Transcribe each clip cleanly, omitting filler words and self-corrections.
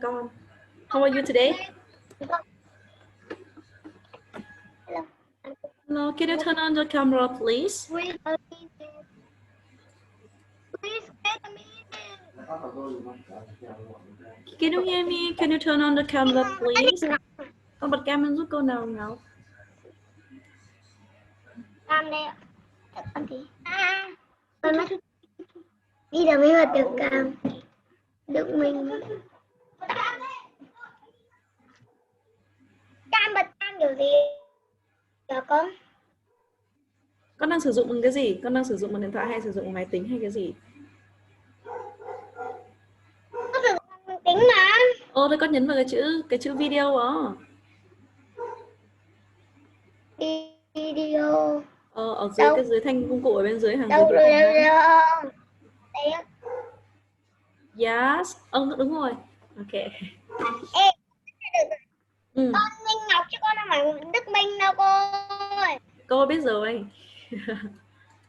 các con. How are you today? Hello, can you turn on your camera, please? Can you hear me? Can you turn on the camera, please? Con bật cam lên giúp cô nào nào. Cam đây ạ. Con gì? Con mắt. Đi đâu mới bật được cam? Được mình. Cam bật cam kiểu gì? Dạ con. Con đang sử dụng bằng cái gì? Con đang sử dụng bằng điện thoại hay sử dụng bằng máy tính hay cái gì? Con sử dụng máy tính mà. Ô, thế con nhấn vào cái chữ video đó. Video. Ở dưới cái dưới thanh công cụ ở bên dưới hàng dưới đâu cái đâu đây á. Yes, đúng rồi. Ok. Ê, con Minh Ngọc chứ con không phải Đức Minh đâu cô ơi. Cô biết rồi.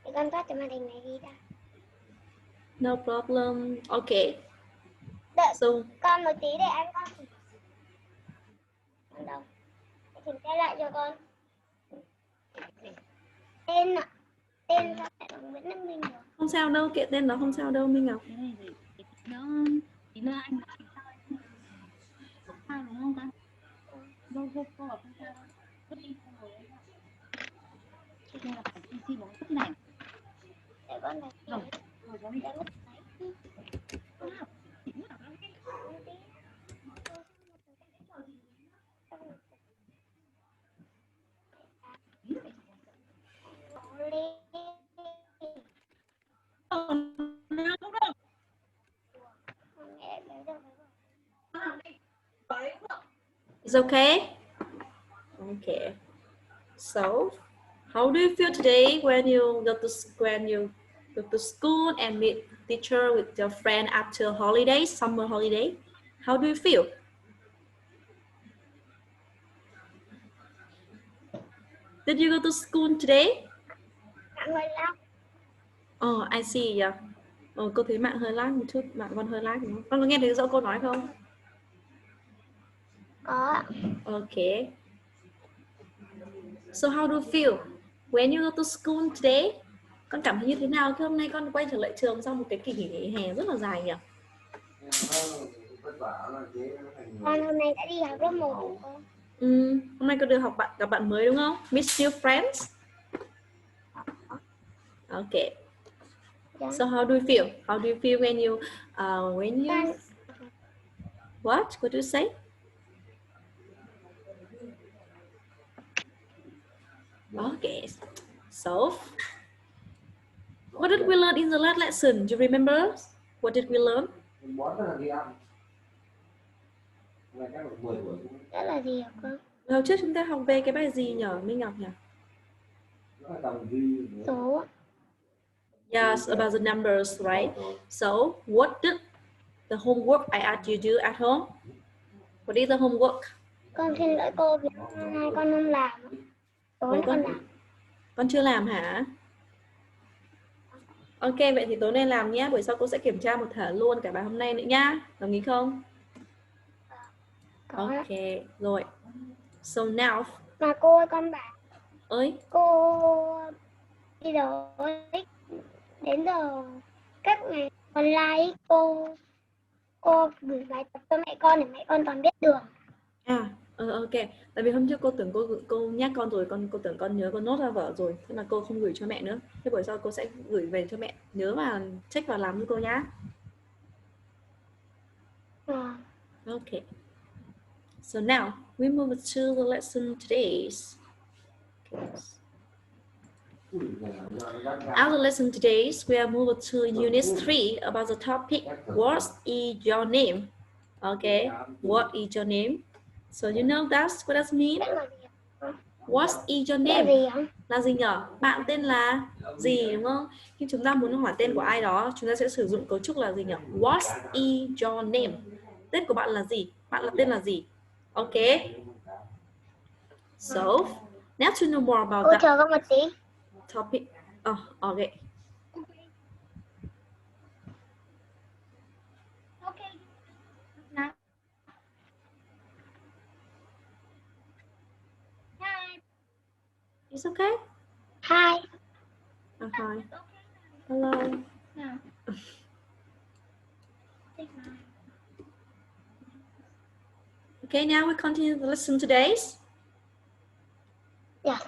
Để con tắt cái màn hình này đi đã. No problem. Ok. Đợi So, con một tí để anh con. Con đâu? Kiểm tra lại cho con. Tên ạ. Tên sao lại bằng Nguyễn Đức Minh được? không sao đâu, kệ tên nó không sao đâu Minh Ngọc. Tí nữa anh sao đúng không con? Vô cô bảo không sao đâu. Vứt đi không rồi đấy. Cho nên là phải PC bóng vứt này. Để con này. Rồi con đi. It's okay? Okay. So, how do you feel today when you go to school and meet teacher with your friend after holidays, summer holiday? How do you feel? Did you go to school today? Oh, I see. Yeah. Cô thấy mạng hơi lag một chút, mạng con hơi lag đúng không? Con có nghe thấy rõ cô nói không? Có. Okay. So how do you feel when you go to school today? Con cảm thấy như thế nào khi hôm nay con quay trở lại trường sau một cái kỳ nghỉ hè rất là dài nhỉ? Con hôm nay đã đi học lớp 1 rồi cô. Hôm nay con được gặp bạn mới đúng không? Meet new friends. Okay. Yeah. So how do you feel? How do you feel when you what do you say? Okay. So what did we learn in the last lesson? Do you remember? What did we learn? Đó là gì hả cô? Hồi trước chúng ta học về cái bài gì nhỉ Minh Ngọc nhỉ? Số. Yes, about the numbers, right? So what did the homework I asked you do at home? What is the homework? Con xin lỗi cô vì hôm nay con không làm. Tối con làm. Con chưa làm hả? Ok, vậy thì tối nay làm nhé. Buổi sau cô sẽ kiểm tra một thể luôn cả bài hôm nay nữa nhá. Đồng ý không? Ok, rồi. So now. Mà cô ơi, con bảo. Ơi? Cô đi đâu đến giờ các ngày online cô gửi bài tập cho mẹ con để mẹ con toàn biết đường. Ok. Tại vì hôm trước cô tưởng cô nhắc con rồi, cô tưởng con nhớ con nốt ra vở rồi, thế mà cô không gửi cho mẹ nữa. Thế buổi sau cô sẽ gửi về cho mẹ, nhớ và check vào làm cho cô nhá. Okay. So now we move to the lesson today's. Our lesson today, we are moving to unit 3 about the topic, what is your name? Okay, what is your name? So you know what that mean? What is your name? Là gì nhở? Bạn tên là gì đúng không? Khi chúng ta muốn hỏi tên của ai đó, chúng ta sẽ sử dụng cấu trúc là gì nhỉ? What is your name? Tên của bạn là gì? Bạn là tên là gì? Okay. So, now to know more about that. Cô chờ con một tí. Topic. Okay. It's okay? Hi. Hi. Hello. Nào. Okay, now we continue the lesson today. Yeah.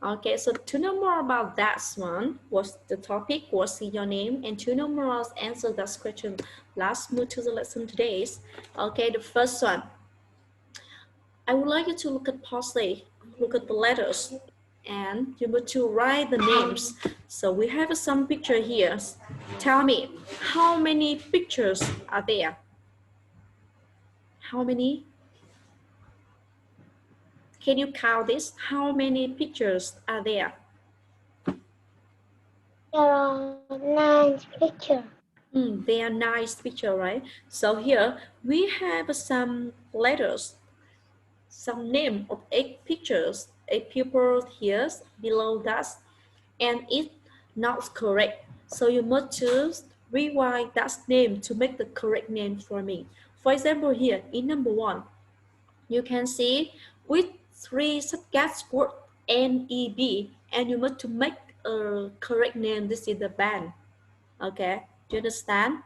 Okay, so to know more about that one, what's the topic, what's your name, and to know more, answer that question. Let's move to the lesson today. Okay, the first one. I would like you to look at parsley, look at the letters, and you need to write the names. So we have some picture here. Tell me, how many pictures are there? How many? Can you count this? How many pictures are there? There are 9 pictures. They are nice picture, right? So here we have some letters, some name of 8 pictures, 8 people here below that, and it's not correct. So you must choose rewrite that name to make the correct name for me. For example, here in number 1, you can see with 3 subject word NEB, and you must to make a correct name. This is the band. Okay, do you understand?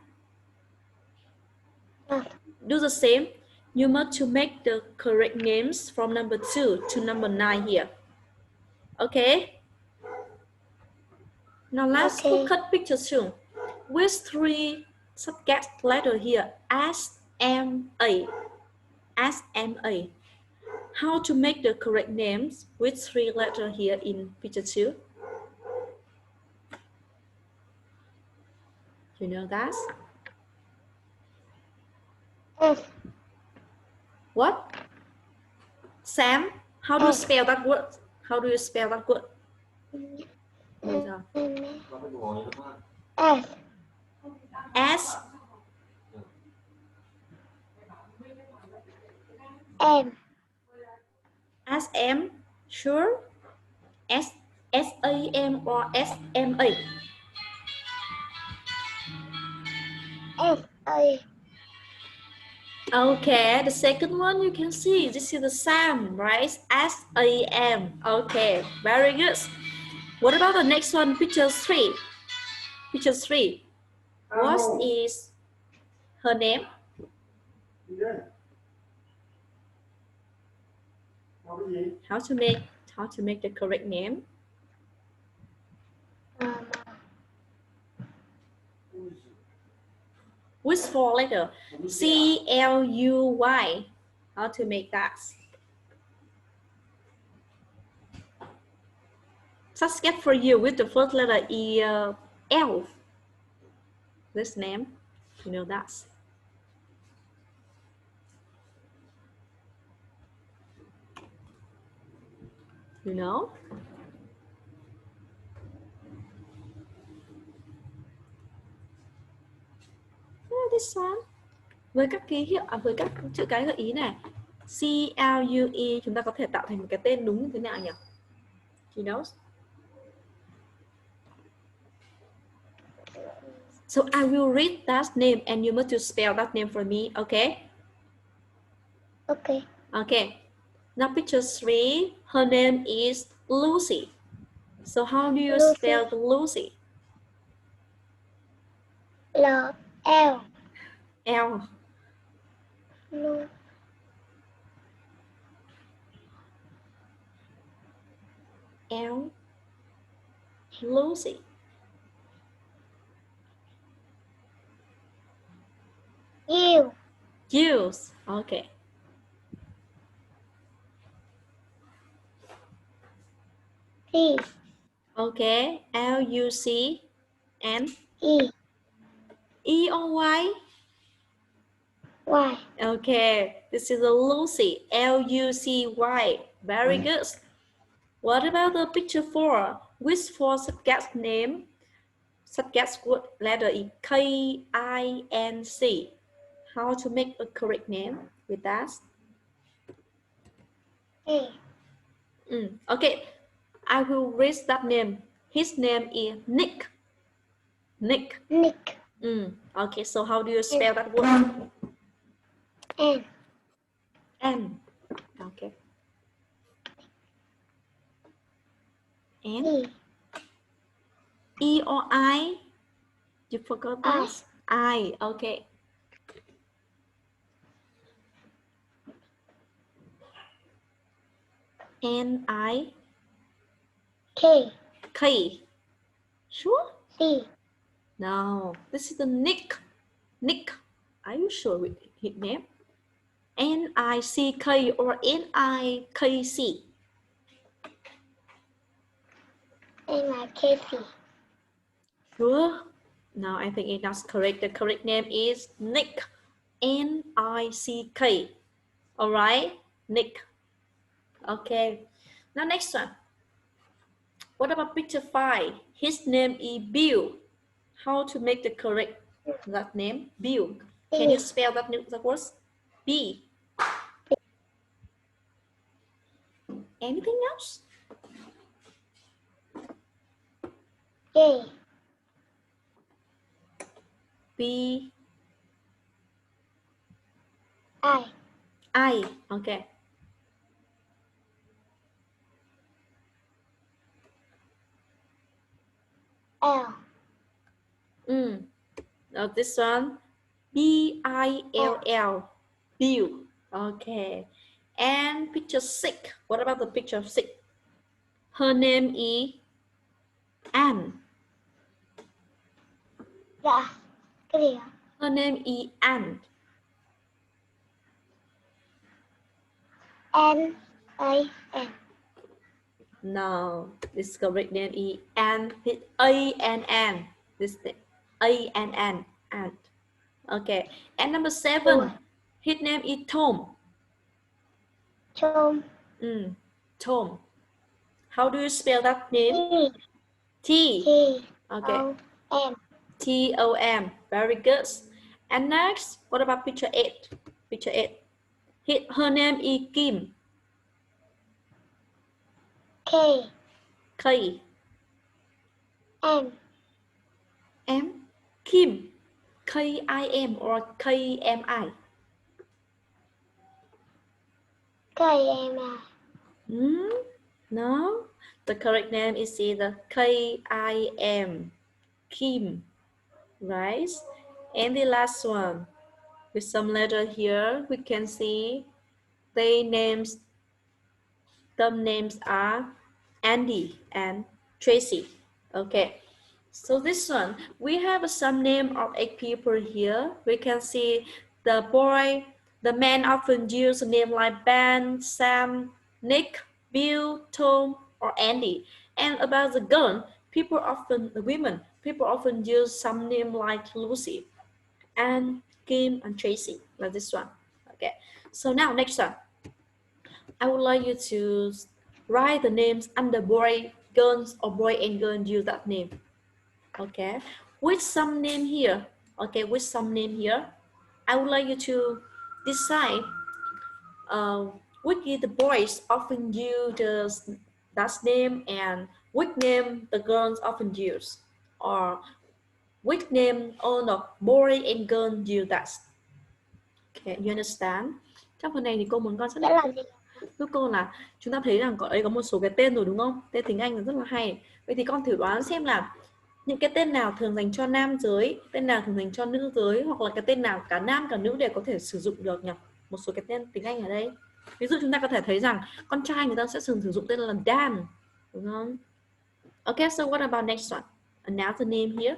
Yes. Do the same. You must to make the correct names from number 2 to number 9 here. Okay. Now let's look at picture 2. With 3 subject letter here, S, M, A. S, M, A. How to make the correct names with 3 letters here in picture 2? You know that? S. What? Sam, how do you spell that word? How do you spell that word? S. S, M. S, M, sure? S, S, A, M or S, M, A? S. A. Okay, the second one you can see, this is the Sam, right? S-A-M. Okay, very good. What about the next one, picture 3? Picture 3. What is her name? How to make the correct name? With 4 letter? C-L-U-Y. How to make that? Just get for you with the first letter E, L. This name, you know that. You know? Yeah, this one. Với các ký hiệu, với các chữ cái gợi ý này, C-L-U-E chúng ta có thể tạo thành một cái tên đúng như thế nào nhỉ? You know? So I will read that name and you must to spell that name for me, okay? Okay. Okay. Now picture 3, her name is Lucy. So how do you Lucy. spell Lucy? L. L. L. Lu. L. Lucy. U. Use. Okay. T. Okay. L-U-C and E. E or Y? Y. Okay, this is a Lucy, L-U-C-Y. Very good. What about the picture 4? Which 4 subject name? Subject word letter is K-I-N-C. How to make a correct name with that? A. Okay, I will read that name. His name is Nick. Nick. Nick. Okay, so how do you spell that word? N. N. Okay. N? E. E or I? You forgot that? I. Okay. N I K. K. Sure? C. No. This is the Nick. Nick. Are you sure with his name? N-I-C-K or N-I-K-C? N-I-K-C. Sure? No, I think it's not correct. The correct name is Nick. N-I-C-K. Alright? Nick. Okay. Now next one. What about picture 5? His name is Bill. How to make the correct that name? Bill. Can you spell that word? B. Anything else? J. B. I. I. Okay. L. Now this one. B-I-L-L. Bill. Okay. And picture 6. What about the picture of 6? Her name is Anne. Dạ. Cái gì ạ? Her name is Anne. N-A-N. No, this correct name is Anne. A-N-N. This A-N-N. Anne. Okay. And number 7. His name is Tom. Chôm. Tom. How do you spell that name? T. T. Okay. O-M. T-O-M. Very good. And next, what about picture 8? Picture 8. Her name is Kim. K. K. M. M. Kim. K-I-M or K-M-I? K-M-I. No. The correct name is either K-I-M. Kim. Right? And the last one. With some letter here, we can see their names. Some names are Andy and Tracy. Okay. So this one, we have some name of 8 people here. We can see the boy, the man often use a name like Ben, Sam, Nick, Bill, Tom, or Andy. And about the girl, the women, people often use some name like Lucy, Anne, Kim, and Tracy, like this one. Okay. So now next one, I would like you to write the names under boy, girls, or boy and girl use that name. Okay, with some name here. Okay, with some name here, I would like you to decide which is the boys often use that name and which name the girls often use, or which name all of boy and girl use that. Okay, you understand? Trong phần này thì cô muốn con xác định giúp cô là chúng ta thấy rằng ở đây có một số cái tên rồi đúng không? Tên tiếng Anh là rất là hay. Vậy thì con thử đoán xem là những cái tên nào thường dành cho nam giới, tên nào thường dành cho nữ giới, hoặc là cái tên nào cả nam cả nữ đều có thể sử dụng được nhỉ? Một số cái tên tiếng Anh ở đây. Ví dụ chúng ta có thể thấy rằng con trai người ta sẽ thường sử dụng tên là Dan, đúng không? Okay, so what about next one? Another name here.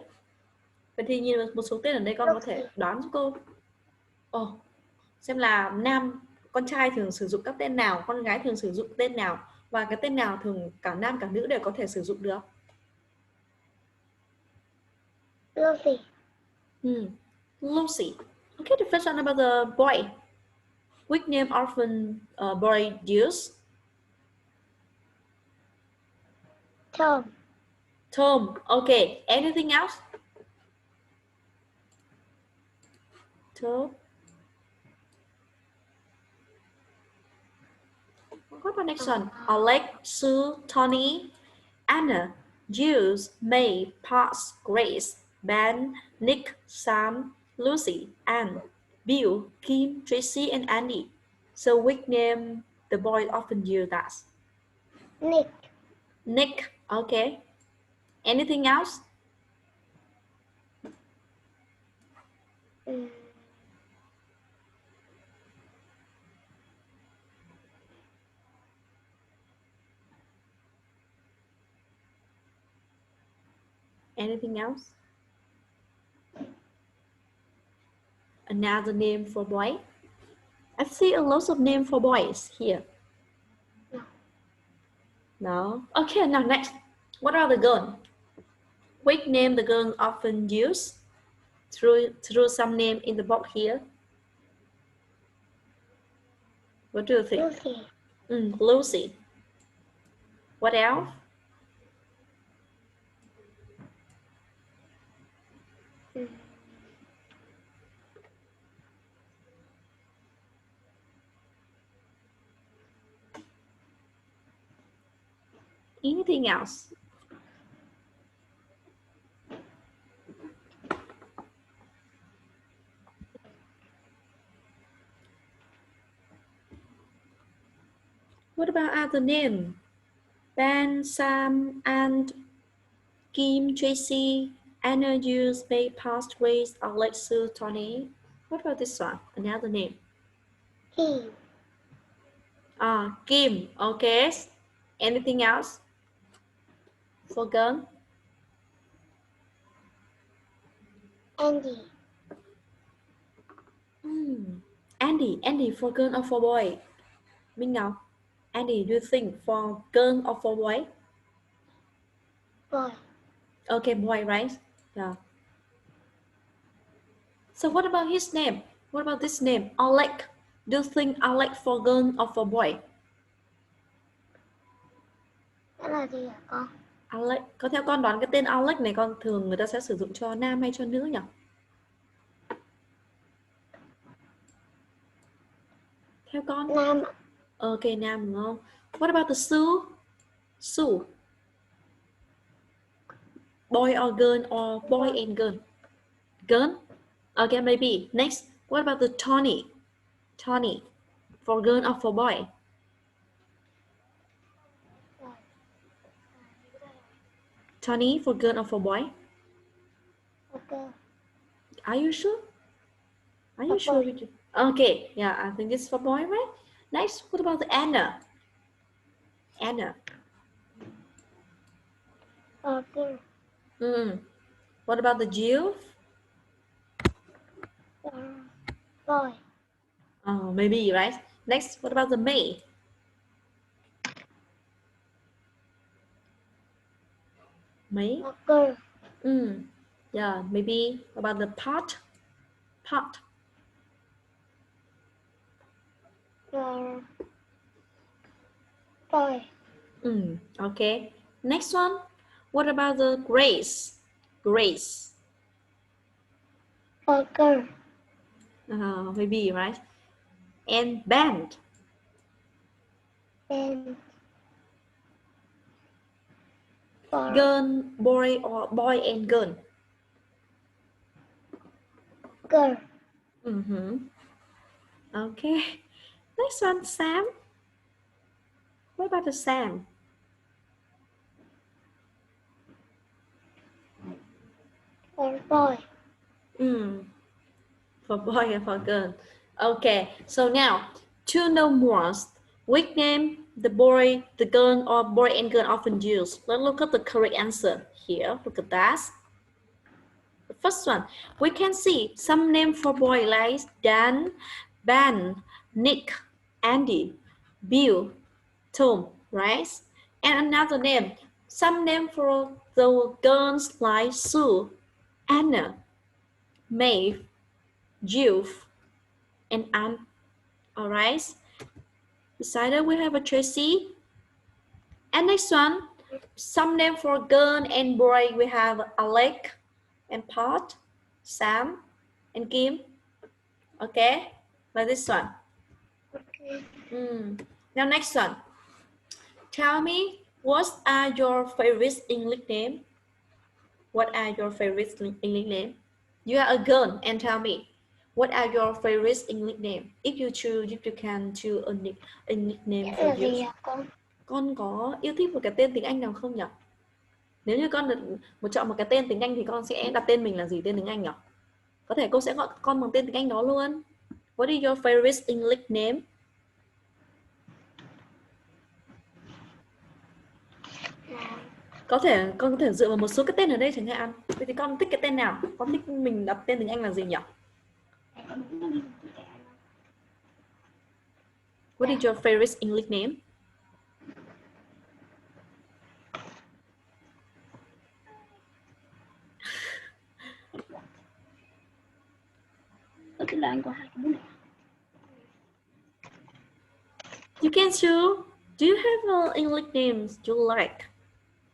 Vậy thì nhìn một số tên ở đây con có thể đoán giúp cô. Xem là con trai thường sử dụng các tên nào, con gái thường sử dụng tên nào, và cái tên nào thường cả nam cả nữ đều có thể sử dụng được. Lucy. Lucy. Okay, the first one about the boy. Which name often boy use? Tom. Tom. Okay. Anything else? Tom. What about next one? Alex, Sue, Tony, Anna, Jules, May, Potts, Grace, Ben, Nick, Sam, Lucy, Anne, Bill, Kim, Tracy, and Andy. So which name the boy often use that? Nick. Nick. Okay. Anything else? Anything else? Another name for boy? I see a lot of names for boys here. No. Okay, now next. What are the girl? Which name the girl often use? Through some name in the box here. What do you think? Lucy. Lucy. What else? Anything else? What about other name? Ben, Sam, and Kim, Tracy, Anna, use, May, past, ways, Alex, Sue, Tony. What about this one? Another name. Kim. Kim. Okay. Anything else? For girl? Andy. Andy for girl or for boy? Minh Ngọc. Andy, do you think for girl or for boy? Boy. Okay, boy, right? Yeah. So what about his name? What about this name? Alec. Do you think Alec for girl or for boy? Đó là gì hả con? Alex. Có theo con đoán cái tên Alex này con thường người ta sẽ sử dụng cho nam hay cho nữ nhỉ? Theo con. Nam. Ok, nam đúng không? What about the Sue? Sue. Boy or girl or boy and girl? Girl? Okay, maybe. Next. What about the Tony? Tony. For girl or for boy? Tony for girl or for boy? Okay. Are you sure? Are you For sure? boy. With you? Okay, yeah, I think it's for boy, right? Next, what about the Anna? Anna. For girl. What about the Jill? For boy. Oh, maybe, right? Next, what about the May? May? For girl. Yeah, maybe about the pot? Pot. For boy. Okay. Next one. What about the Grace? Grace. For girl. Maybe, right? And band. And for Girl, boy, or boy and girl. girl. Okay. Next one, Sam. What about the Sam? For boy. For boy and for girl. Okay, so now to know more, which name the boy, the girl, or boy and girl often use. Let's look at the correct answer here. Look at that. The first one, we can see some name for boy like Dan, Ben, Nick, Andy, Bill, Tom, right? And another name, some name for the girls like Sue, Anna, Maeve, Jill, and Anne. All right. Beside that, we have a Tracy. And next one, some name for girl and boy. We have Alec and Pat, Sam, and Kim. Okay, like this one. Okay. Now next one. Tell me, what are your favorite English name? What are your favorite English name? You are a girl and tell me, what are your favorite English name? If you choose, if you can choose a nickname Đó for là gì you. hả con? Con có yêu thích một cái tên tiếng Anh nào không nhỉ? Nếu như con được chọn một cái tên tiếng Anh thì con sẽ đặt tên mình là gì, tên tiếng Anh nhỉ? Có thể cô sẽ gọi con bằng tên tiếng Anh đó luôn. What is your favorite English name? Con có thể dựa vào một số cái tên ở đây chẳng hạn. Vậy thì con thích cái tên nào? Con thích mình đặt tên tiếng Anh là gì nhỉ? What is your favorite English name? Tức là anh có 2 cái bút này. You can choose. Do you have English names you like?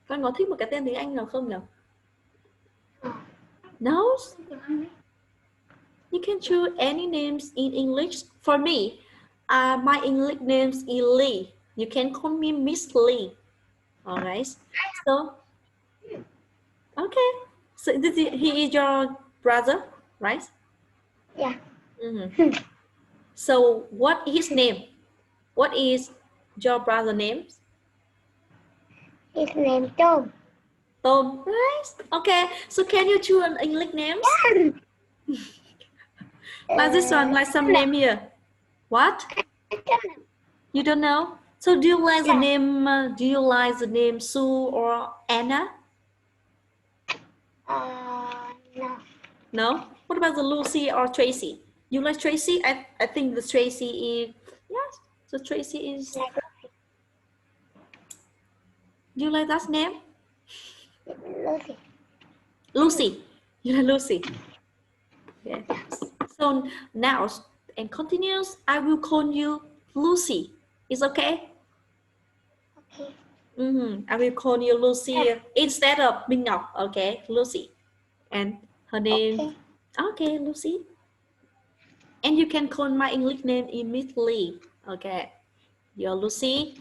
Con có thích một cái tên tiếng Anh nào không nhỉ? No? You can choose any names in English. For me, my English name is Lee. You can call me Miss Lee. Alright. So, okay. So he is your brother, right? Yeah. So, what is his name? What is your brother's name? His name Tom. Tom, right? Okay. So, can you choose an English name? Like this one, like some name here. What? You don't know? So do you like the name? Do you like the name Sue or Anna? No. No. What about the Lucy or Tracy? You like Tracy? I think the Tracy is yes. So Tracy is. Do you like that name? Lucy. Lucy. You like Lucy? Yes. So now and continues. I will call you Lucy. Is okay? Okay. I will call you Lucy instead of Minh Ngọc. Okay, Lucy. And her name. Okay, Lucy. And you can call my English name immediately. Okay, you're Lucy.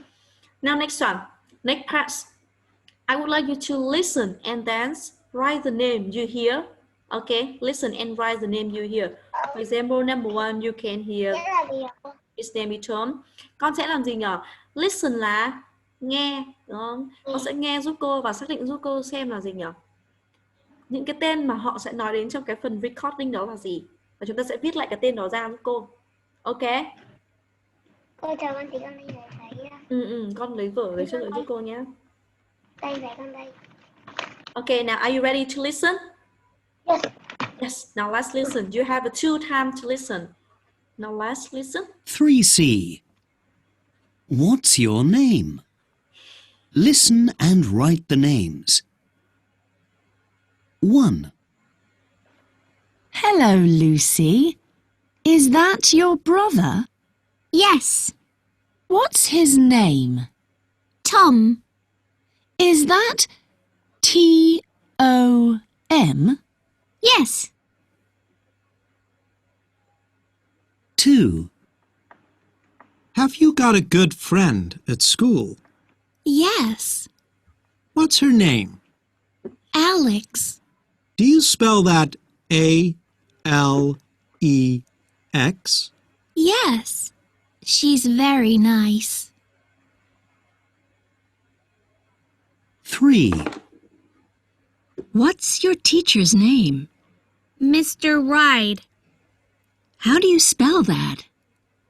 Now next one. Next part. I would like you to listen and then write the name you hear. Okay, listen and write the name you hear. For example, number one, you can hear his name is Tom. Con sẽ làm gì nhỉ? Listen là nghe, đúng không? Con sẽ nghe giúp cô và xác định giúp cô xem là gì nhỉ? Những cái tên mà họ sẽ nói đến trong cái phần recording đó là gì? Và chúng ta sẽ viết lại cái tên đó ra giúp cô. Ok? Cô chờ con tí con đi lấy. Con lấy vở lấy cho giúp cô nhé. Đây, về con đây. Okay, now are you ready to listen? Yes. Yes, now let's listen. You have 2 times to listen. Now let's listen. 3C. What's your name? Listen and write the names. 1. Hello, Lucy. Is that your brother? Yes, What's his name? Tom. Is that T-O-M? Yes, 2. Have you got a good friend at school? yes, What's her name? Alex. Do you spell that A-L-E-X? Yes, she's very nice. 3. What's your teacher's name? Mr. Ride. How do you spell that?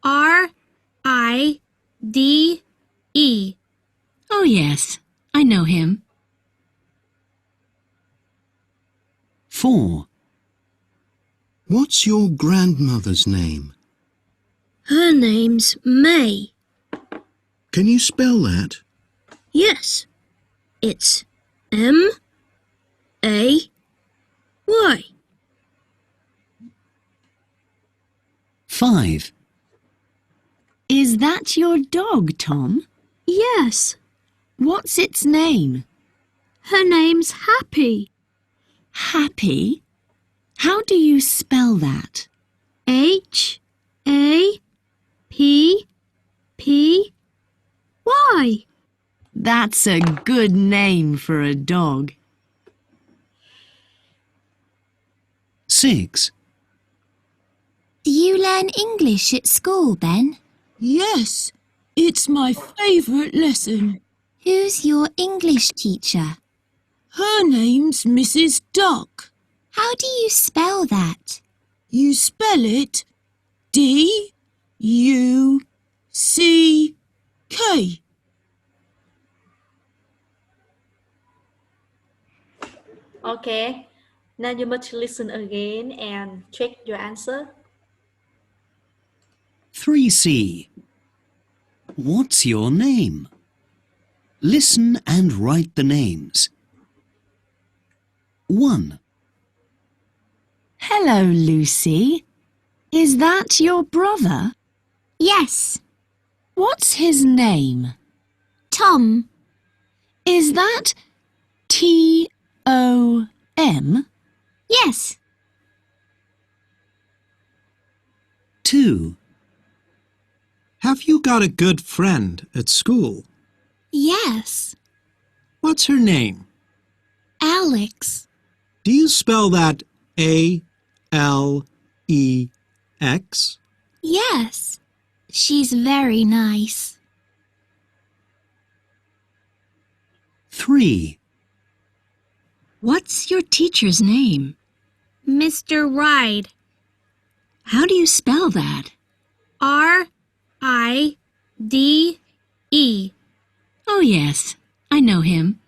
R-I-D-E. Oh, yes, I know him. 4. What's your grandmother's name? Her name's May. Can you spell that? Yes, it's M-A-Y. 5. Is that your dog, Tom? Yes, What's its name? her name's Happy. Happy? How do you spell that? H-A-P-P-Y. That's a good name for a dog. 6. Do you learn English at school, Ben? Yes, it's my favourite lesson. Who's your English teacher? Her name's Mrs. Duck. How do you spell that? You spell it D-U-C-K. Okay, now you must listen again and check your answer. 3C. What's your name? Listen and write the names. 1, Hello, Lucy. Is that your brother? Yes. What's his name? Tom. Is that T-O-M? Yes. 2, Have you got a good friend at school? Yes. What's her name? Alex. Do you spell that A-L-E-X? Yes. She's very nice. 3, What's your teacher's name? Mr. Ride. How do you spell that? R-I-D-E. Oh, yes, I know him.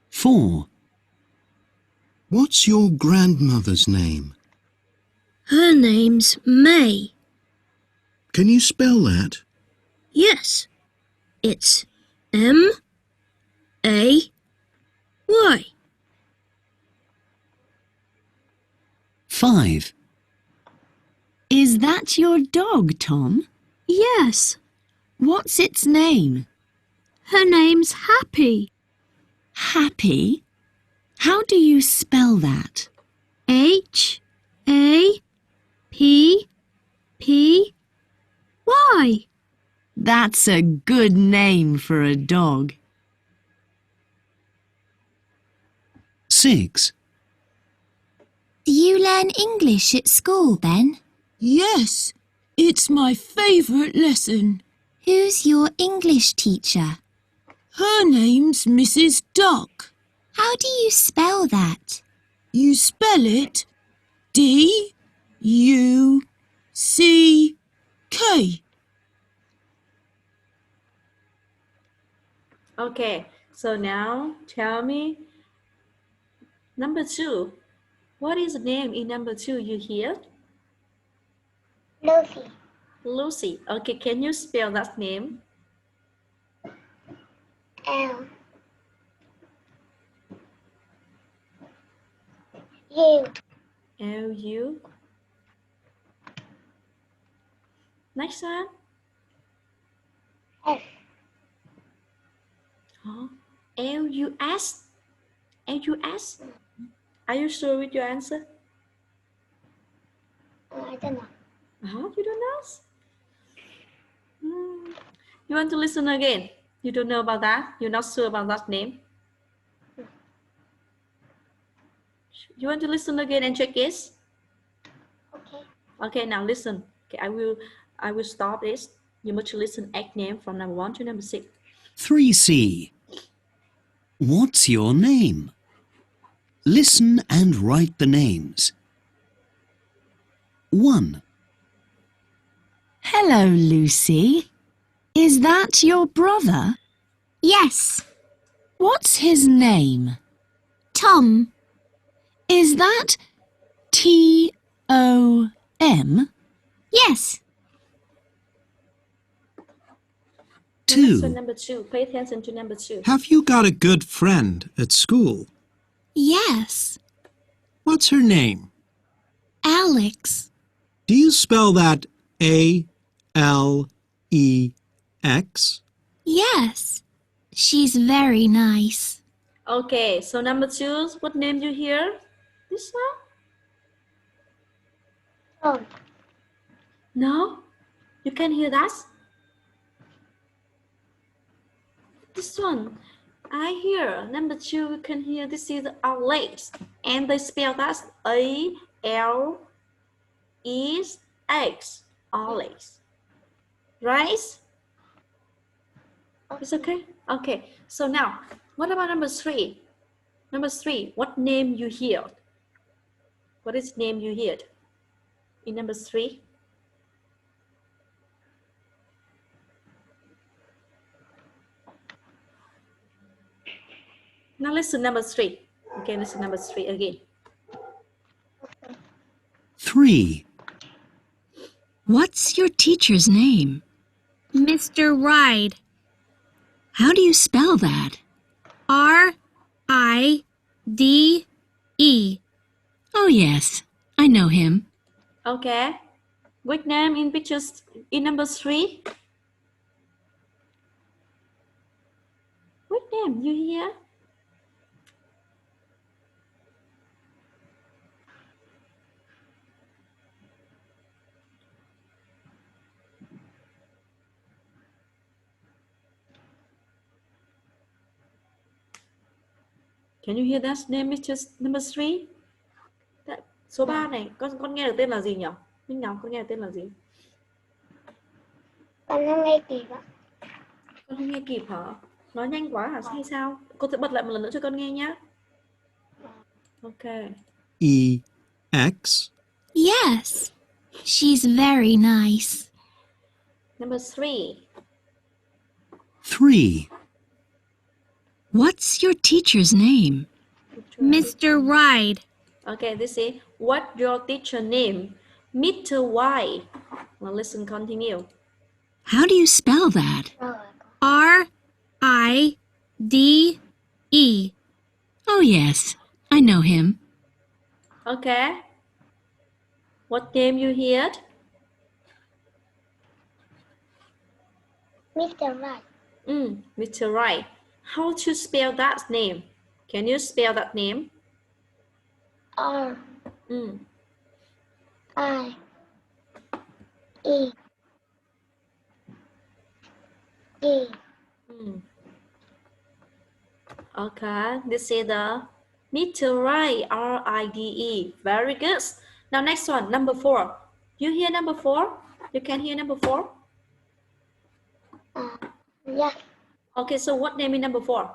4, What's your grandmother's name? Her name's May. Can you spell that? Yes. It's M-A-Y. 5, Is that your dog, Tom? Yes. What's its name? Her name's Happy. Happy? How do you spell that? H-A-P-P-Y. That's a good name for a dog. 6, Do you learn English at school, Ben? Yes, it's my favourite lesson. Who's your English teacher? Her name's Mrs. Duck. How do you spell that? You spell it D-U-C-K. Okay, so now tell me number 2. What is the name in number 2 you hear? Lucy. Lucy. Okay, can you spell that name? L U L-U. Next one. S. Oh, L-U-S. L-U-S. Are you sure with your answer? I don't know. You don't know? You want to listen again? You don't know about that? You're not sure about that name? You want to listen again and check it? Okay. Okay, now listen. Okay, I will stop this. You must listen 8 names from number 1 to number 6. 3C. What's your name? Listen and write the names. 1, Hello, Lucy. Is that your brother? Yes. What's his name? Tom. Is that T-O-M? Yes. 2, So number 2. Pay attention to number 2. Have you got a good friend at school? Yes. What's her name? Alex. Do you spell that A-L-E-X? Yes. She's very nice. Okay, so number 2. What name you hear? This one? Tom. No? You can hear that? This one. I hear number 2. You can hear this is Alex, and they spell that A-L-E-X. Alex. Right? It's okay? Okay, so now, what about number 3? Number 3, what name you heard? What is name you heard in number 3? Now listen number 3. Okay, listen number 3 again. 3. What's your teacher's name? Mr. Ride. How do you spell that? R-I-D-E. Oh, yes, I know him. Okay, which name in pictures in number 3? Which name you hear? Can you hear that name is just number 3? Số 3 này, con nghe được tên là gì nhỉ? Minh Ngọc, con nghe được tên là gì? Con không nghe kịp ạ. Con không nghe kịp hả? Nói nhanh quá hả? Hay sao? Cô sẽ bật lại một lần nữa cho con nghe nhé. Ok. E X. Yes. She's very nice. Number 3. 3. What's your teacher's name? Mr. Ride. Okay, this is what your teacher name? Mr. Y. Now listen, continue. How do you spell that? Rồi. R-I-D-E. Oh, yes, I know him. Okay. What name you heard? Mr. Right. Mr. Right. How to spell that name? Can you spell that name? R Mm. I E D. Okay, this is the Mr. Right, R-I-D-E. Very good. Now next one, number 4. You hear number 4? You can hear number 4? Yes. Okay, so what name is number 4?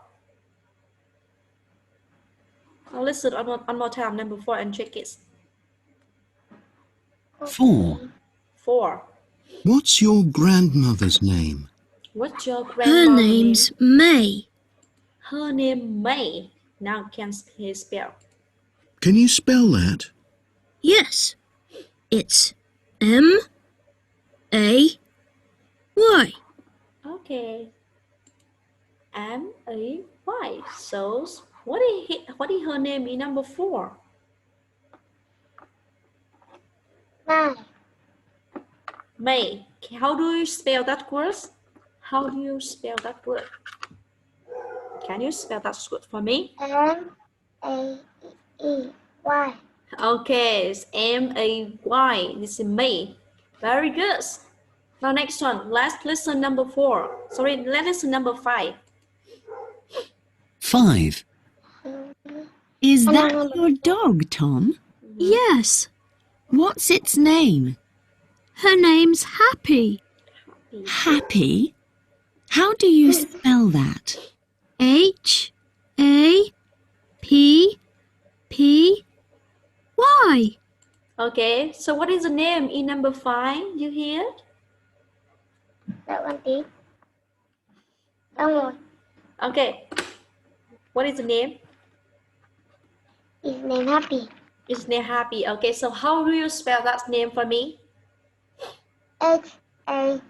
Now listen one more time, number 4, and check it. 4. 4. What's your grandmother's name? What's your Her grandmother's name? name's May. Her name May. Now can he spell? Can you spell that? Yes. It's M-A-Y. Okay. M-A-Y. So what is her name in number 4? Mai. May. How do you spell that word? How do you spell that word? Can you spell that word for me? M-A-E-Y. Okay, it's M-A-Y. This is May. Very good. Now next one. Let's listen number 4. Sorry, let's listen number 5. 5. Is I that don't know. your dog, Tom? Yes. What's its name? Her name's Happy. Happy? How do you spell that? H-A-P-P-Y. Okay, so what is the name in number 5? You hear? Đợi con tí. Xong rồi. Okay. What is the name? His name Happy. It's name Happy. Okay, so how do you spell that name for me? H-A-P-P-Y.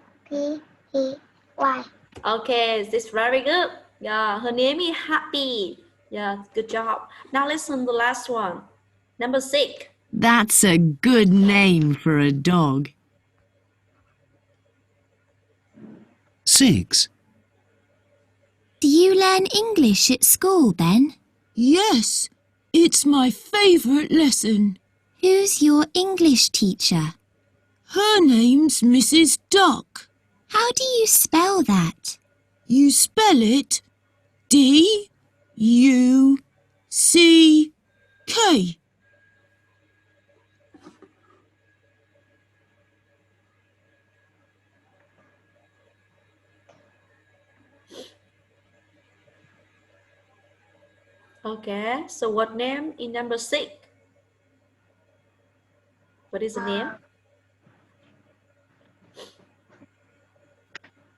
Okay, this is very good. Yeah, her name is Happy. Yeah, good job. Now listen to the last one. Number 6. That's a good name for a dog. 6. Do you learn English at school, Ben? Yes, it's my favourite lesson. Who's your English teacher? Her name's Mrs. Duck. How do you spell that? You spell it D-U-C-K. Okay, so what name in number 6? What is the name?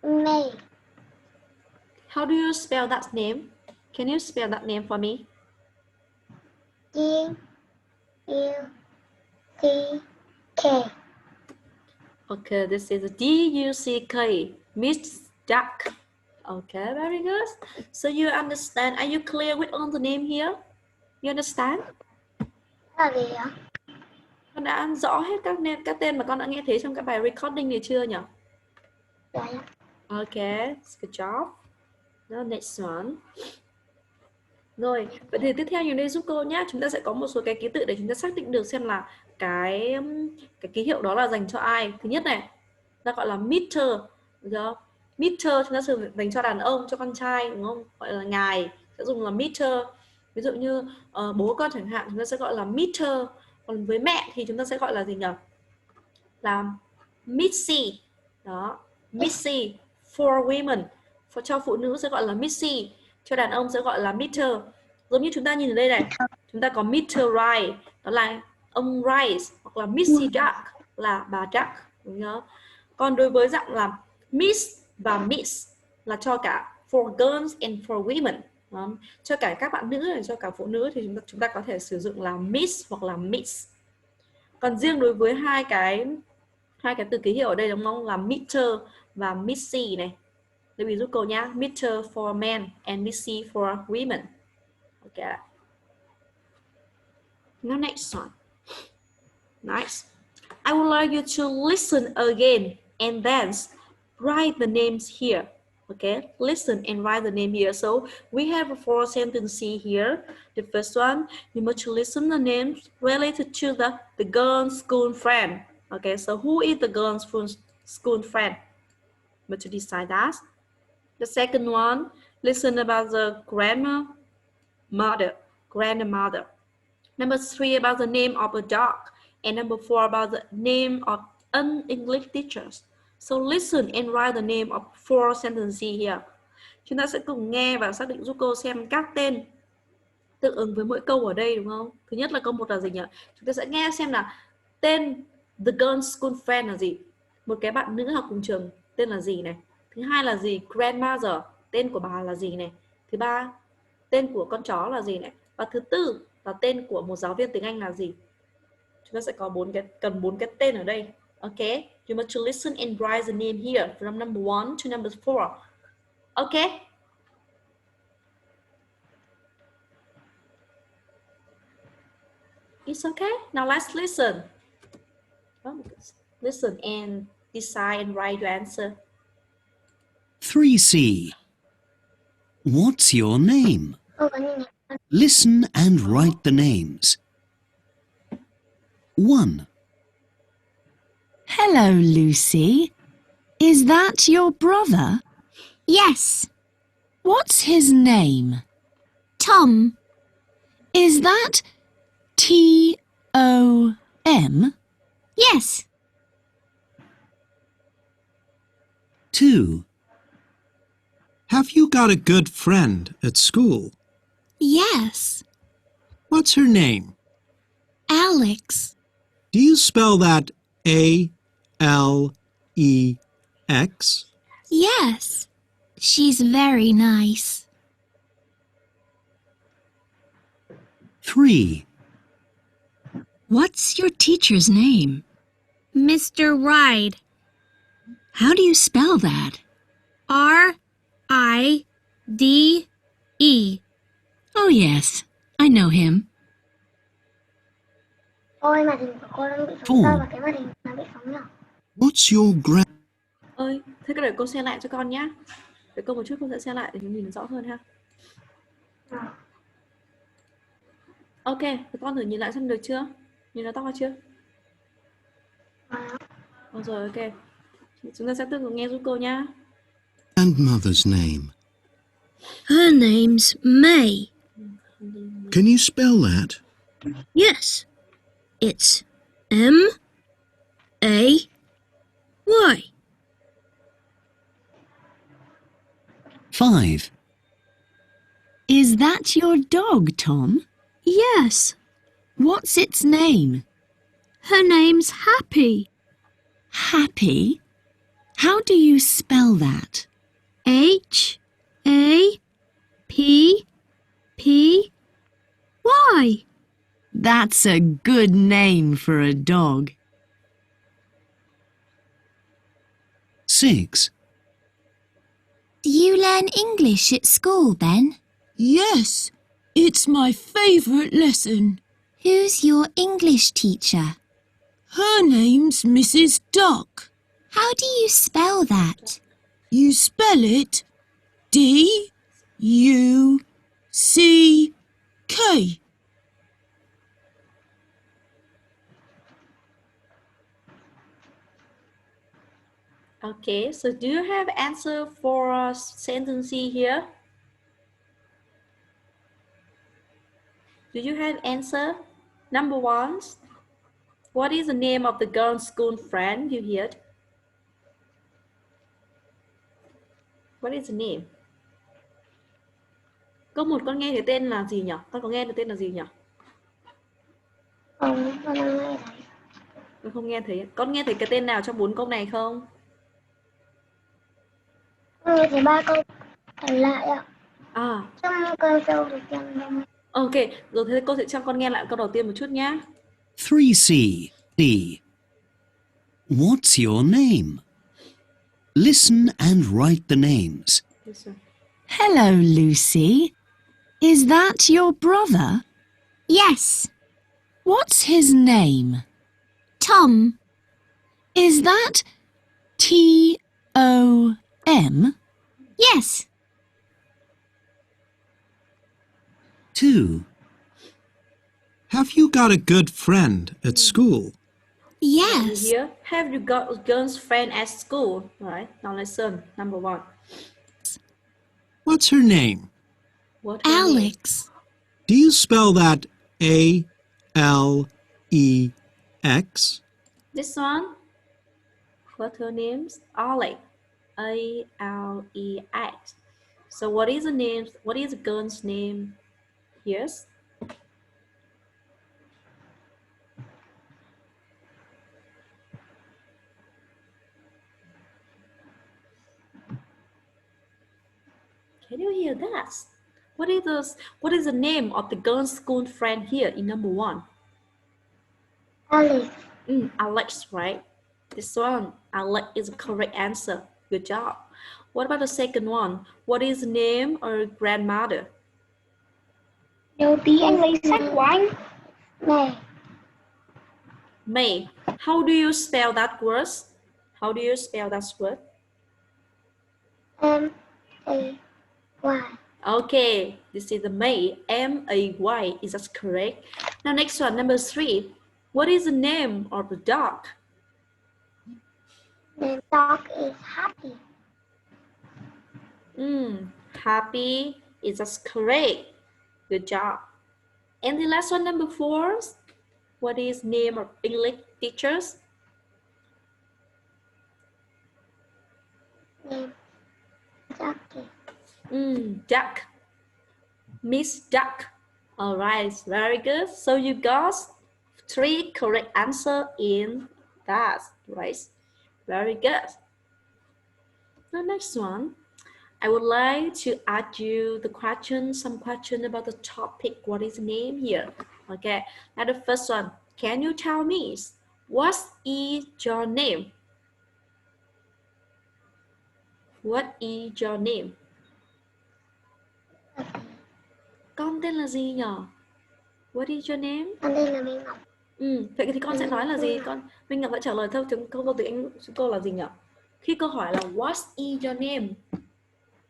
May. How do you spell that name? Can you spell that name for me? D-U-C-K. Okay, this is D-U-C-K, Miss Duck. Okay, very good. So you understand, are you clear with all the name here? You understand? Là gì ạ? Con đã rõ hết các tên mà con đã nghe thấy trong cái bài recording này chưa nhỉ? Dạ. Okay, good job. Now next one. Rồi, vậy thì tiếp theo nhìn đây giúp cô nhé. Chúng ta sẽ có một số cái ký tự để chúng ta xác định được xem là cái ký hiệu đó là dành cho ai. Thứ nhất này, ta gọi là meter, được không? Meter chúng ta sử dành cho đàn ông, cho con trai, đúng không? Gọi là ngài, sẽ dùng là meter. Ví dụ như bố con chẳng hạn, chúng ta sẽ gọi là meter. Còn với mẹ thì chúng ta sẽ gọi là gì nhỉ? Là Missy. Đó, Missy for women. Cho phụ nữ sẽ gọi là Missy, cho đàn ông sẽ gọi là Mr. Giống như chúng ta nhìn ở đây này, chúng ta có Mr. Rice, đó là ông Rice, hoặc là Missy Duck là bà Duck, đúng không? Còn đối với dạng là Miss và Miss là cho cả for girls and for women. Đó. Cho cả các bạn nữ và cho cả phụ nữ thì chúng ta có thể sử dụng là Miss hoặc là Miss. Còn riêng đối với hai cái từ ký hiệu ở đây đúng không, là Mr. và Missy này. Để ví dụ cô nhá, Mr. for men and Missy for women. Okay. Now next one. Nice. I would like you to listen again and then write the names here. Okay, listen and write the name here. So we have 4 sentences here. The first one, you must listen the names related to the girl's school friend. Okay, so who is the girl's school friend? But to decide that. The second one, listen about the grandmother. Number 3, about the name of a dog. And number 4, about the name of an English teachers. So listen and write the name of 4 sentences here. Chúng ta sẽ cùng nghe và xác định giúp cô xem các tên tương ứng với mỗi câu ở đây, đúng không? Thứ nhất là câu 1 là gì nhỉ? Chúng ta sẽ nghe xem là tên the girl's school friend là gì. Một cái bạn nữ học cùng trường tên là gì này. Thứ hai là gì? Grandmother, tên của bà là gì này. Thứ ba, tên của con chó là gì này. Và thứ tư là tên của một giáo viên tiếng Anh là gì. Chúng ta sẽ có cần 4 cái tên ở đây. Okay, you must listen and write the name here from number 1 to number 4. Okay. It's okay. Now let's listen. Listen and decide and write your answer. 3C. What's your name? Listen and write the names. 1. Hello, Lucy. Is that your brother? Yes. What's his name? Tom. Is that Tom? Yes. 2. Have you got a good friend at school? Yes. What's her name? Alex. Do you spell that A-L-E-X? Yes. She's very nice. 3. What's your teacher's name? Mr. Ride. How do you spell that? R-I-D-E. Oh, yes, I know him. Ôi, màn hình của cô đang bị phóng to và cái màn hình nó bị phóng nhỏ. What's your Ơi, thế cái để cô xem lại cho con nhá. Để cô một chút cô sẽ xem lại để nhìn rõ hơn ha. Ok, thì con thử nhìn lại xem được chưa? Nhìn nó to chưa? Rồi, ok. Chúng ta sẽ tiếp tục nghe giúp cô nhá. grandmother's name? Her name's May. Can you spell that? Yes. It's M-A-Y. 5. Is that your dog, Tom? Yes, What's its name? her name's Happy. Happy? How do you spell that? Happy. That's a good name for a dog. 6. Do you learn English at school, Ben? Yes, it's my favourite lesson. Who's your English teacher? Her name's Mrs. Duck. How do you spell that? You spell it D-U-C-K. Okay, so do you have answer for sentence C here? Do you have answer? Number 1. What is the name of the girl's school friend you heard? What is the name? Câu 1 con nghe thấy tên là gì nhỉ? Con có nghe được tên là gì nhỉ? Con đang nghe thấy. Con không nghe thấy. Con nghe thấy cái tên nào trong 4 câu này không? Con nghe thấy 3 câu còn lại ạ. À, Trong câu đầu tiên là ok, rồi thế cô sẽ cho con nghe lại câu đầu tiên một chút nhé. 3C. D. What's your name? Listen and write the names. Hello, Lucy. Is that your brother? Yes, What's his name? Tom. Is that T-O-M? Yes, 2. Have you got a good friend at school? yes. Here, have you got a girl's friend at school? Right, now listen, number 1. What's her name? What her name? Alex. Do you spell that A-L-E-X? This one? What her name's? Alex. A-L-E-X. So what is the name? What is the girl's name? Yes. Can you hear that? What is the name of the girl's school friend here in number 1? Alex. Alex, right? This one, Alex is the correct answer. Good job. What about the second one? What is the name of her grandmother? Đầu tiên anh lấy sách của anh. Này. May. How do you spell that word? How do you spell that word? M-A-Y. Okay, this is the May. M-A-Y. Is that correct? Now next one, number 3. What is the name of the dog? The dog is Happy. Happy. Is that correct? Good job. And the last one, number 4. What is name of English teachers? Name Jackie. Duck. Miss Duck. All right, very good. So you got 3 correct answer in that, right? Very good. The next one, I would like to ask you some question about the topic. What is the name here? Okay, now the first one, can you tell me what is your name? What is your name? Con tên là gì nhỉ? What is your name? Con tên là Minh Ngọc. Vậy thì con sẽ nói là gì? Minh Ngọc đã trả lời theo câu từ anh cô là gì nhỉ? Khi câu hỏi là what is your name?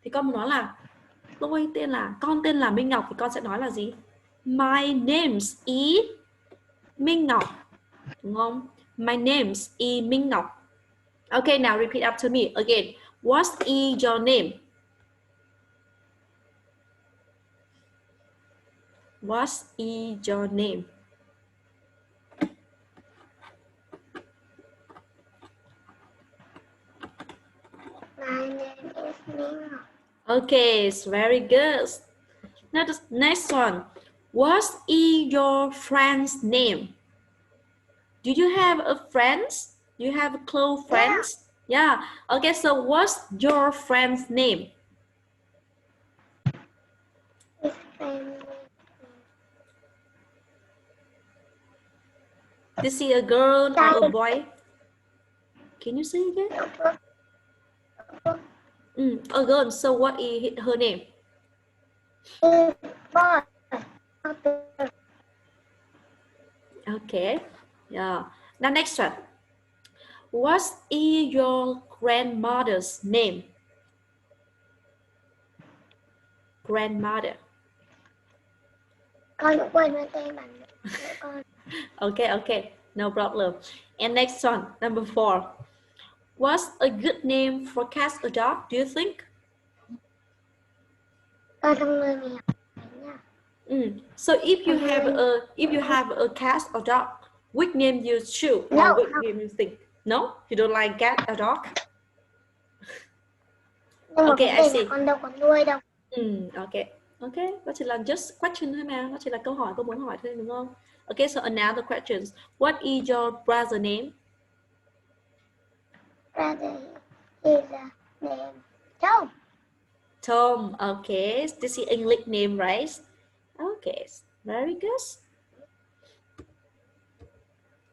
Thì con muốn nói là con tên là Minh Ngọc thì con sẽ nói là gì? My name is Minh Ngọc. Đúng không? My name is Minh Ngọc. Okay, now repeat after me again. What is your name? What is your name? My name is Minh Ngọc. Okay, it's very good. Now the next one. What is your friend's name? Do you have a friends? Do you have close friends? Yeah. Okay, so what's your friend's name? His friend. Is he a girl or a boy? Can you say again? A girl. So what is her name? Boy. Okay. Yeah. Now next one. What is your grandmother's name? Grandmother. Con cũng quên mất tên bạn con. Okay. No problem. And next one, number 4. What's a good name for cat or dog, do you think? Con không nuôi mèo. So if you have a cat or dog, which name you choose or No, which name you think? No, you don't like cat or dog? Nhưng mà Okay, I vấn đề see. là con đâu có nuôi đâu. Okay, đó chỉ là just question thôi mà, nó chỉ là câu hỏi cô muốn hỏi thôi đúng không? Okay, so another questions. What is your brother name? Brother is name Tom. Tom. Okay, this is English name, right? Okay, very good.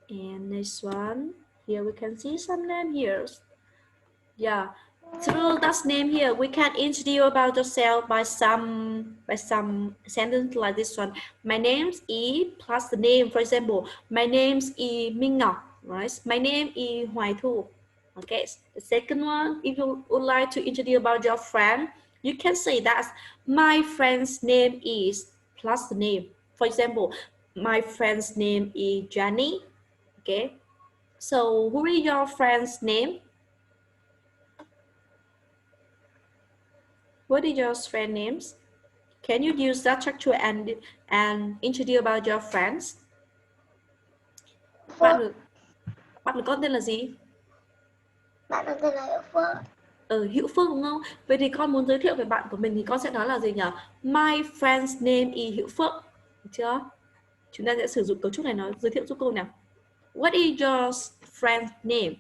And next one, here we can see some name here. Yeah, through that name here, we can introduce about yourself by some sentence like this one. My name is plus the name. For example, my name is Minh Ngọc, right? My name is Hoài Thu. Okay, the second one, if you would like to introduce about your friend, you can say that my friend's name is plus the name. For example, my friend's name is Johnny. Okay, so who is your friend's name? What is your friend names? Can you use that structure and introduce about your friends? Bạn được con tên là gì? Bạn có tên là Hữu Phước. Hữu Phước đúng không? Vậy thì con muốn giới thiệu về bạn của mình thì con sẽ nói là gì nhỉ? My friend's name is Hữu Phước. Được chưa? Chúng ta sẽ sử dụng cấu trúc này nói giới thiệu giúp cô nào. What is your friend's name?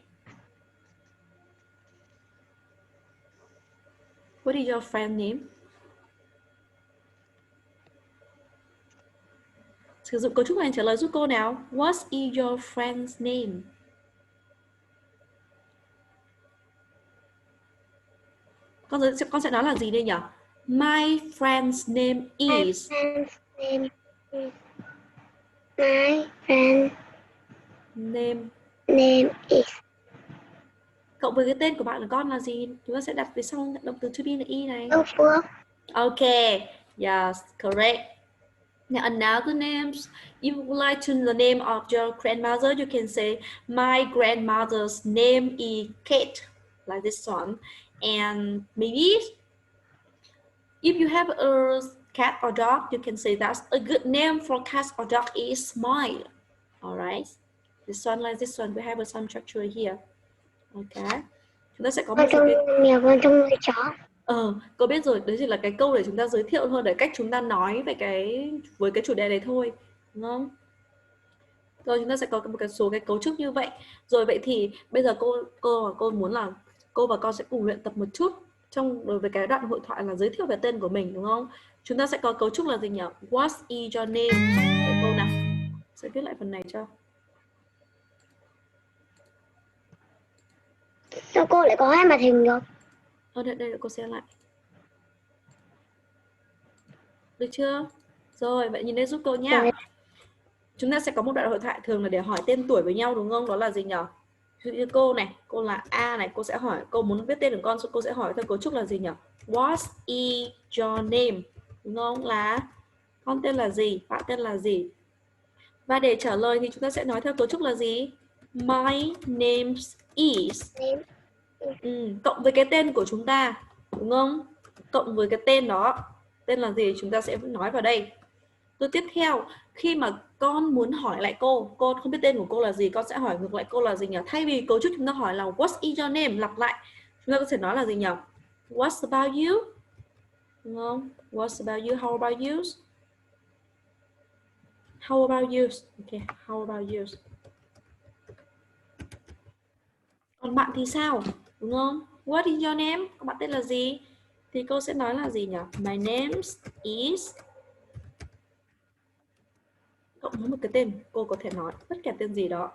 What is your friend's name? Sử dụng cấu trúc này trả lời giúp cô nào. What is your friend's name? Con sẽ nói là gì đây nhỉ? My friend's name is. My friend's name is. Cộng với cái tên của bạn của con là gì? Chúng ta sẽ đặt phía sau động từ to be là y này. Hữu Phước. Okay, yes, correct. Now another names, if you would like to know the name of your grandmother, you can say my grandmother's name is Kate, like this one. And maybe if you have a cat or dog, you can say that's a good name for cat or dog is Smile. All right, this one like this one, we have some structure here. Okay, chúng ta sẽ có một số cái Mèo con trong nuôi chó. Cô biết rồi, đấy chỉ là cái câu để chúng ta giới thiệu thôi, để cách chúng ta nói về với cái chủ đề này thôi, đúng không? Rồi chúng ta sẽ có một số cái cấu trúc như vậy. Rồi vậy thì bây giờ cô muốn là cô và con sẽ cùng luyện tập một chút đối với cái đoạn hội thoại là giới thiệu về tên của mình, đúng không? Chúng ta sẽ có cấu trúc là gì nhỉ? What is your name? Để cô nào sẽ viết lại phần này cho. Sao cô lại có hai màn hình được? Đây cô xem lại. Được chưa? Rồi, vậy nhìn đây giúp cô nha. Chúng ta sẽ có một đoạn hội thoại thường là để hỏi tên tuổi với nhau, đúng không? Đó là gì nhỉ? Ví dụ như cô này, cô là A này, cô sẽ hỏi, cô muốn biết tên của con, cô sẽ hỏi theo cấu trúc là gì nhỉ? What is your name? Đúng không? Là con tên là gì? Bạn tên là gì? Và để trả lời thì chúng ta sẽ nói theo cấu trúc là gì? My name is. Cộng với cái tên của chúng ta, đúng không? Cộng với cái tên đó, tên là gì chúng ta sẽ nói vào đây. Rồi tiếp theo, khi mà con muốn hỏi lại cô không biết tên của cô là gì, con sẽ hỏi ngược lại cô là gì nhỉ? Thay vì cấu trúc chúng ta hỏi là what is your name, lặp lại, chúng ta có thể nói là gì nhỉ? What's about you? đúng không? What about you? How about you? How about you? Okay, how about you? Còn bạn thì sao? Đúng không? What is your name? Các bạn tên là gì? Thì cô sẽ nói là gì nhỉ? My name is. Cộng với một cái tên, cô có thể nói bất kể tên gì đó.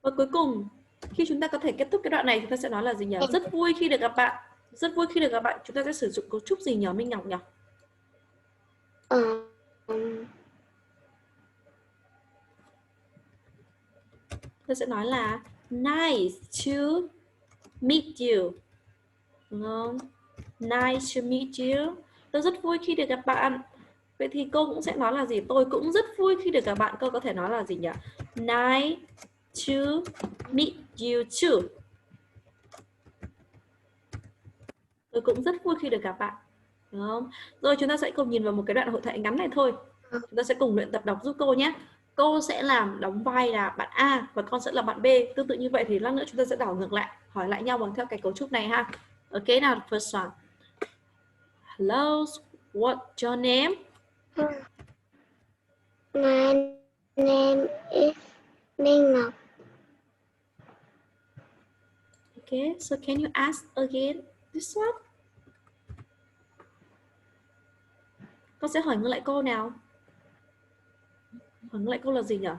Và cuối cùng, khi chúng ta có thể kết thúc cái đoạn này, chúng ta sẽ nói là gì nhỉ? Rất vui khi được gặp bạn. Rất vui khi được gặp bạn. Chúng ta sẽ sử dụng cấu trúc gì nhỉ Minh Ngọc nhỉ? Tôi sẽ nói là nice to meet you. Đúng không? Nice to meet you. Tôi rất vui khi được gặp bạn. Vậy thì cô cũng sẽ nói là gì? Tôi cũng rất vui khi được gặp bạn. Cô có thể nói là gì nhỉ? Nice to meet you too. Tôi cũng rất vui khi được gặp bạn. Đúng không? Rồi chúng ta sẽ cùng nhìn vào một cái đoạn hội thoại ngắn này thôi. Chúng ta sẽ cùng luyện tập đọc giúp cô nhé. Cô sẽ làm đóng vai là bạn A và con sẽ là bạn B. Tương tự như vậy thì lát nữa chúng ta sẽ đảo ngược lại, hỏi lại nhau bằng theo cái cấu trúc này ha. Ok nào, first one. Hello, what's your name? My name is Minh Ngọc. Okay, so can you ask again this one? Con sẽ hỏi ngược lại cô nào. Hỏi ngược lại cô là gì nhỉ?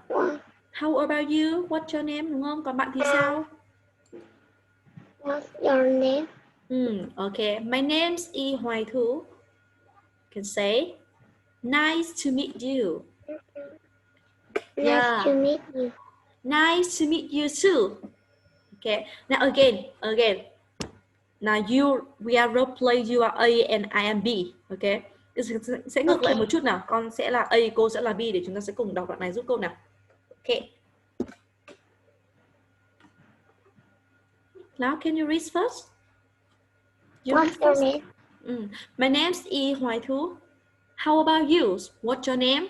How about you? What's your name? Đúng không? Còn bạn thì sao? What's your name? Okay. My name's E Hoài Thu. Can say nice to meet you. Nice to meet you. Nice to meet you too. Okay. Now again. Now we are role play. You are A and I am B. Okay. Sẽ ngược lại một chút nào. Con sẽ là A, cô sẽ là B để chúng ta sẽ cùng đọc đoạn này giúp cô nào. Okay. Now can you read first? What's your name? My name's E Hoài Thu. How about you? What's your name?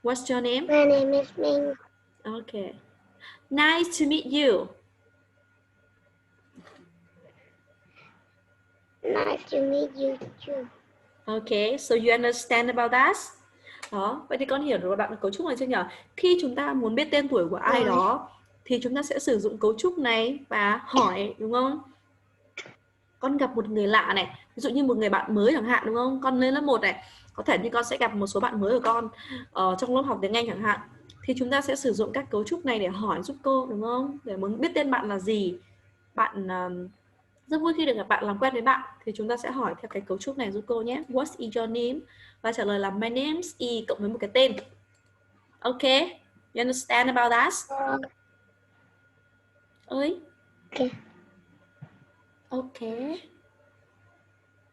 What's your name? My name is Minh. Okay. Nice to meet you. Nice to meet you too. Okay, so you understand about that? Đó, vậy thì con hiểu được bạn cấu trúc này chưa nhỉ? Khi chúng ta muốn biết tên tuổi của ai đó thì chúng ta sẽ sử dụng cấu trúc này và hỏi, đúng không? Con gặp một người lạ này, ví dụ như một người bạn mới chẳng hạn, đúng không? Con lên lớp 1 này, có thể như con sẽ gặp một số bạn mới của con trong lớp học tiếng Anh chẳng hạn. Thì chúng ta sẽ sử dụng các cấu trúc này để hỏi giúp cô, đúng không? Để muốn biết tên bạn là gì. Bạn rất vui khi được gặp bạn, làm quen với bạn. Thì chúng ta sẽ hỏi theo cái cấu trúc này giúp cô nhé. What is your name? Và trả lời là my name's E cộng với một cái tên. Okay, you understand about that? Ơi. Okay. Okay.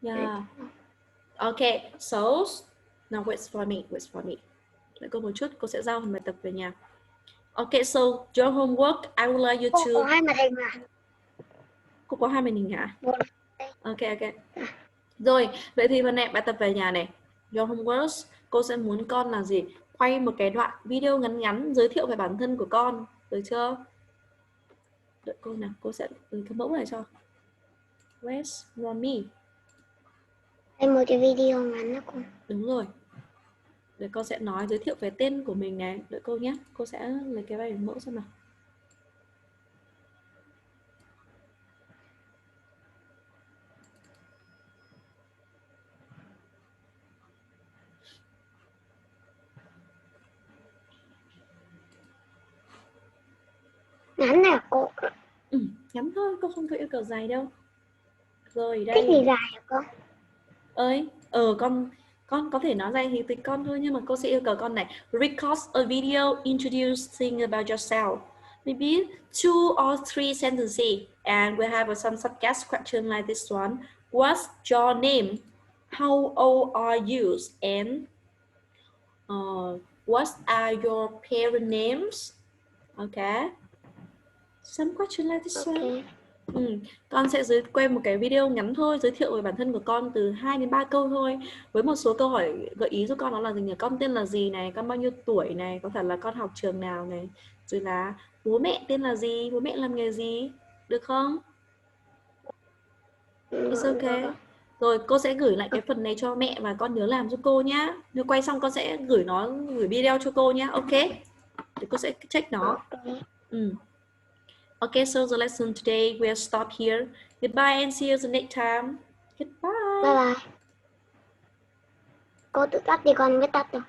Yeah. Okay, so now wait for me. Đợi cô một chút, cô sẽ giao phần bài tập về nhà. Okay, so your homework, I would like you Cô to. có hai màn hình à? Cô có hai màn hình hả? Một. Okay. Rồi, vậy thì phần này bài tập về nhà này. Your homework, cô sẽ muốn con là gì? Quay một cái đoạn video ngắn giới thiệu về bản thân của con, được chưa? Đợi cô nào, cô sẽ gửi cái mẫu này cho. Where's Romy? Đây một cái video ngắn đó cô. Đúng rồi. Để con sẽ nói giới thiệu về tên của mình này. Đợi cô nhé. Cô sẽ lấy cái bài mẫu xem nào. Ngắn này cô. Ngắn thôi, cô không có yêu cầu dài đâu. Rồi đây. Thích gì dài hả cô? Ơi, con có thể nói dài thì tùy con thôi, nhưng mà cô sẽ yêu cầu con này record a video introducing about yourself. Maybe 2 or 3 sentences, and we have some subject question like this one. What's your name? How old are you? And what are your parent names? Okay. Some question like this one. Con sẽ quay một cái video ngắn thôi, giới thiệu về bản thân của con từ 2 đến 3 câu thôi, với một số câu hỏi gợi ý giúp con, đó là gì nhỉ? Con tên là gì này, con bao nhiêu tuổi này, có thể là con học trường nào này, rồi là bố mẹ tên là gì, bố mẹ làm nghề gì, được không? It's okay. Rồi cô sẽ gửi lại cái phần này cho mẹ và con nhớ làm cho cô nhá. Nếu quay xong con sẽ gửi video cho cô nhá. Ok. Để cô sẽ check nó. Okay, so the lesson today we'll stop here. Goodbye and see you the next time. Goodbye. Bye bye. Cô tự tắt đi, con biết tắt rồi.